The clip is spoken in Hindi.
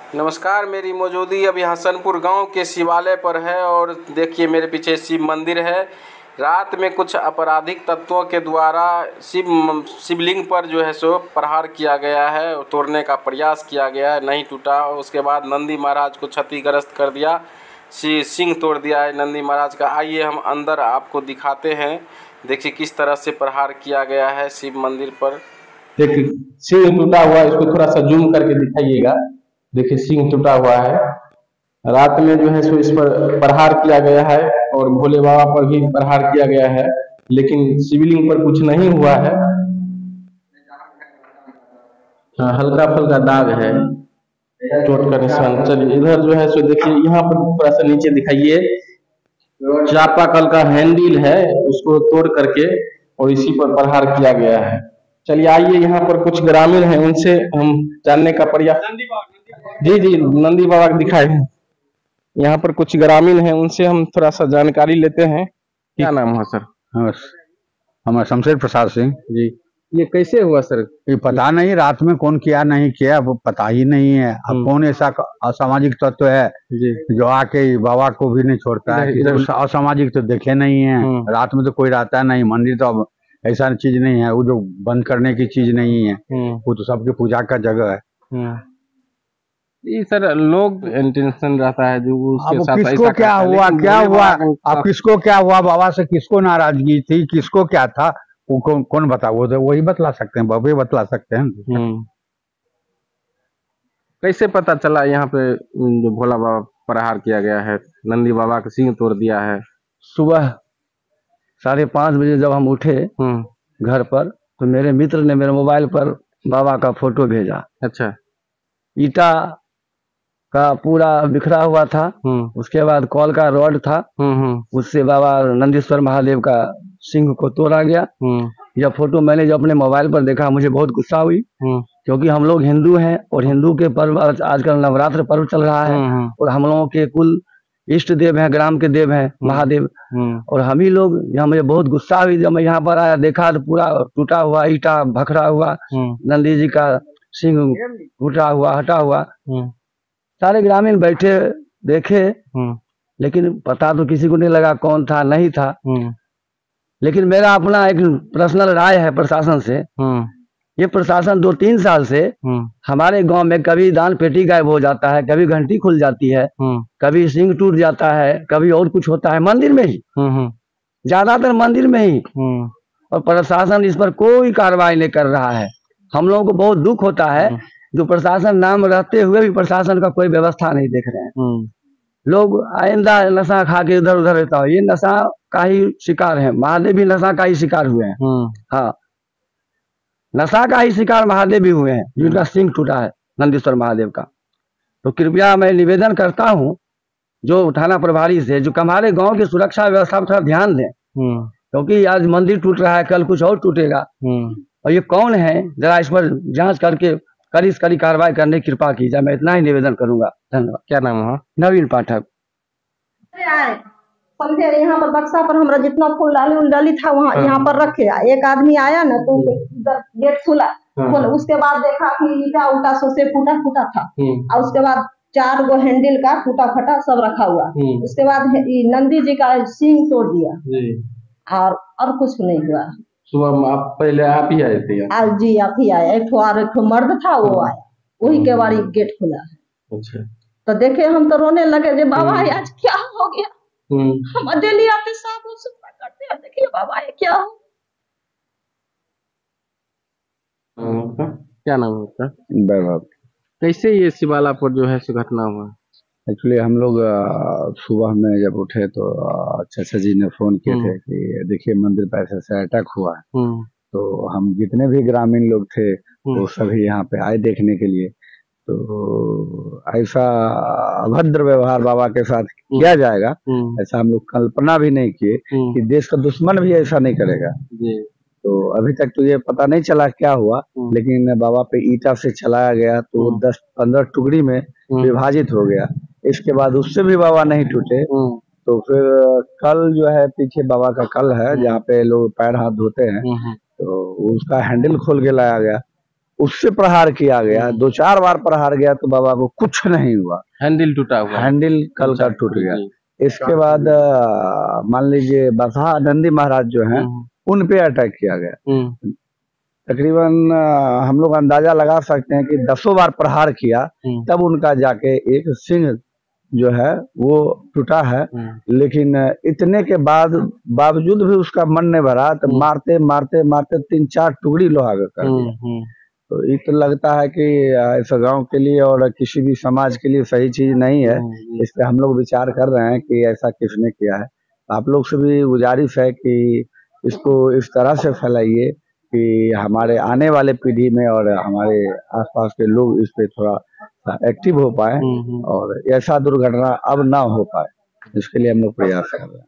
नमस्कार। मेरी मौजूदगी अभी हसनपुर गांव के शिवालय पर है और देखिए मेरे पीछे शिव मंदिर है। रात में कुछ आपराधिक तत्वों के द्वारा शिवलिंग पर जो है सो प्रहार किया गया है और तोड़ने का प्रयास किया गया है, नहीं टूटा। उसके बाद नंदी महाराज को क्षतिग्रस्त कर दिया, सिंह तोड़ दिया है नंदी महाराज का। आइए हम अंदर आपको दिखाते हैं। देखिए किस तरह से प्रहार किया गया है शिव मंदिर पर। देखिए सिंह टूटा हुआ है, इसको थोड़ा सा जूम करके दिखाइएगा। देखिए सिंह टूटा हुआ है। रात में जो है सो इस पर प्रहार किया गया है और भोले बाबा पर भी प्रहार किया गया है, लेकिन शिवलिंग पर कुछ नहीं हुआ है। हाँ, हल्का फुल्का दाग है, चोट का निशान। चलिए इधर जो है सो देखिए, यहाँ पर थोड़ा सा नीचे दिखाइए। चापाकल का हैंडल है, उसको तोड़ करके और इसी पर प्रहार किया गया है। चलिए आइए, यहाँ पर कुछ ग्रामीण हैं, उनसे हम जानने का प्रयास। जी जी, नंदी बाबा दिखाए हैं। यहाँ पर कुछ ग्रामीण हैं, उनसे हम थोड़ा सा जानकारी लेते हैं। क्या नाम है सर? हमारा शमशेर प्रसाद सिंह जी, ये कैसे हुआ सर? ये पता नहीं रात में कौन किया नहीं किया, वो पता ही नहीं है। अब कौन ऐसा असामाजिक तत्व है जी, जो आके बाबा को भी नहीं छोड़ता है। असामाजिक तो देखे नहीं है। रात में तो कोई रहता नहीं। मंदिर तो अब ऐसा चीज नहीं है वो जो बंद करने की चीज नहीं है, वो तो सबके पूजा का जगह है। ये सर लोग इंटेंशन रहता है जो उसके साथ किसको क्या हुआ अब किसको क्या हुआ, बाबा से किसको नाराजगी थी, किसको क्या था, वो कौन बता, वो तो वही बतला सकते हैं, बाबा बतला सकते हैं। कैसे पता चला यहाँ पे जो भोला बाबा प्रहार किया गया है, नंदी बाबा का सिंह तोड़ दिया है? सुबह 5:30 बजे जब हम उठे घर पर, तो मेरे मित्र ने मेरे मोबाइल पर बाबा का फोटो भेजा। अच्छा। ईटा का पूरा बिखरा हुआ था, उसके बाद कॉल का रॉड था, उससे बाबा नंदीश्वर महादेव का सिंह को तोड़ा गया। यह फोटो मैंने जब अपने मोबाइल पर देखा, मुझे बहुत गुस्सा हुई, क्योंकि हम लोग हिंदू हैं और हिंदू के पर्व आजकल नवरात्र पर्व चल रहा है और हम लोगों के कुल इष्ट देव हैं, ग्राम के देव हैं महादेव, और हम ही लोग यहाँ। मुझे बहुत गुस्सा हुई जब मैं यहाँ पर आया, देखा तो पूरा टूटा हुआ ईटा भखरा हुआ, नंदी जी का सिंह टूटा हुआ हटा हुआ। सारे ग्रामीण बैठे देखे, लेकिन पता तो किसी को नहीं लगा कौन था नहीं था। लेकिन मेरा अपना एक पर्सनल राय है प्रशासन से। ये प्रशासन 2-3 साल से हमारे गांव में कभी दान पेटी गायब हो जाता है, कभी घंटी खुल जाती है, कभी सिंह टूट जाता है, कभी और कुछ होता है मंदिर में ही, ज्यादातर मंदिर में ही, और प्रशासन इस पर कोई कार्रवाई नहीं कर रहा है। हम लोगों को बहुत दुख होता है जो प्रशासन नाम रहते हुए भी प्रशासन का कोई व्यवस्था नहीं देख रहे हैं। लोग आइंदा नशा खा के इधर उधर रहता है, ये नशा का ही शिकार है। महादेव भी नशा का ही शिकार हुए हैं। हाँ, नशा का ही शिकार महादेव भी हुए हैं, जिनका सिंह टूटा है नंदीश्वर महादेव का। तो कृपया मैं निवेदन करता हूँ जो थाना प्रभारी से, जो हमारे गांव की सुरक्षा व्यवस्था पर थोड़ा ध्यान दें, क्योंकि आज मंदिर टूट रहा है, कल कुछ और टूटेगा। और ये कौन है, जरा इस पर जांच करके कड़ी कार्रवाई करने की कृपा की जाए। मैं इतना ही निवेदन करूंगा। धन्यवाद। क्या नाम है? नवीन पाठक। समझे, यहाँ पर बक्सा पर हमारा जितना फूल डाली था वहाँ यहाँ पर रखे। एक आदमी आया ना तो गेट खुला, उसके बाद देखा कि ईटा उटा से फूटा था, और उसके बाद 4 गो हैंडल का टूटा फटा सब रखा हुआ। उसके बाद नंदी जी का सिंह तोड़ दिया और कुछ नहीं हुआ। सुबह आप पहले आप ही आए थे? आज जी आप ही आए। एक ठो मर्द था, वो आया, वही के बारी गेट खुला है। अच्छा। तो देखे हम तो रोने लगे, जे बाबा आज क्या हो गया। हम डेली आते साफ सुथरा करते हैं, देखिए बाबा ये क्या हो। क्या नाम है? वैभव। कैसे ये शिवाला पर जो है घटना हुआ? एक्चुअली हम लोग सुबह में जब उठे तो चाचा जी ने फोन किए थे कि देखिए मंदिर पर ऐसा अटैक हुआ है। तो हम जितने भी ग्रामीण लोग थे वो सभी यहाँ पे आए देखने के लिए। तो ऐसा अभद्र व्यवहार बाबा के साथ किया जाएगा, ऐसा हम लोग कल्पना भी नहीं किए कि देश का दुश्मन भी ऐसा नहीं करेगा। तो अभी तक तो ये पता नहीं चला क्या हुआ, लेकिन बाबा पे ईटा से चलाया गया तो 10-15 टुकड़ी में विभाजित हो गया। इसके बाद उससे भी बाबा नहीं टूटे। तो फिर कल जो है, पीछे बाबा का कल है जहाँ पे लोग पैर हाथ धोते हैं, तो उसका हैंडल खोल के लाया गया। उससे प्रहार किया गया, 2-4 बार प्रहार गया तो बाबा को कुछ नहीं हुआ। हैंडल टूटा हुआ, हैंडल कल का टूट गया। इसके बाद मान लीजिए बसहा नंदी महाराज जो हैं उन पे अटैक किया गया। तकरीबन हम लोग अंदाजा लगा सकते हैं कि 10 बार प्रहार किया तब उनका जाके एक सिंह जो है वो टूटा है। लेकिन इतने के बाद बावजूद भी उसका मन नहीं भरा, तो मारते मारते मारते 3-4 टुकड़ी लोहा का कर दिया। तो ये तो लगता है कि इस गांव के लिए और किसी भी समाज के लिए सही चीज नहीं है। इस पे हम लोग विचार कर रहे हैं कि ऐसा किसने किया है। आप लोग से भी गुजारिश है कि इसको इस तरह से फैलाइए कि हमारे आने वाले पीढ़ी में और हमारे आसपास के लोग इस पे थोड़ा एक्टिव हो पाए और ऐसा दुर्घटना अब ना हो पाए, इसके लिए हम लोग प्रयास कर रहे हैं।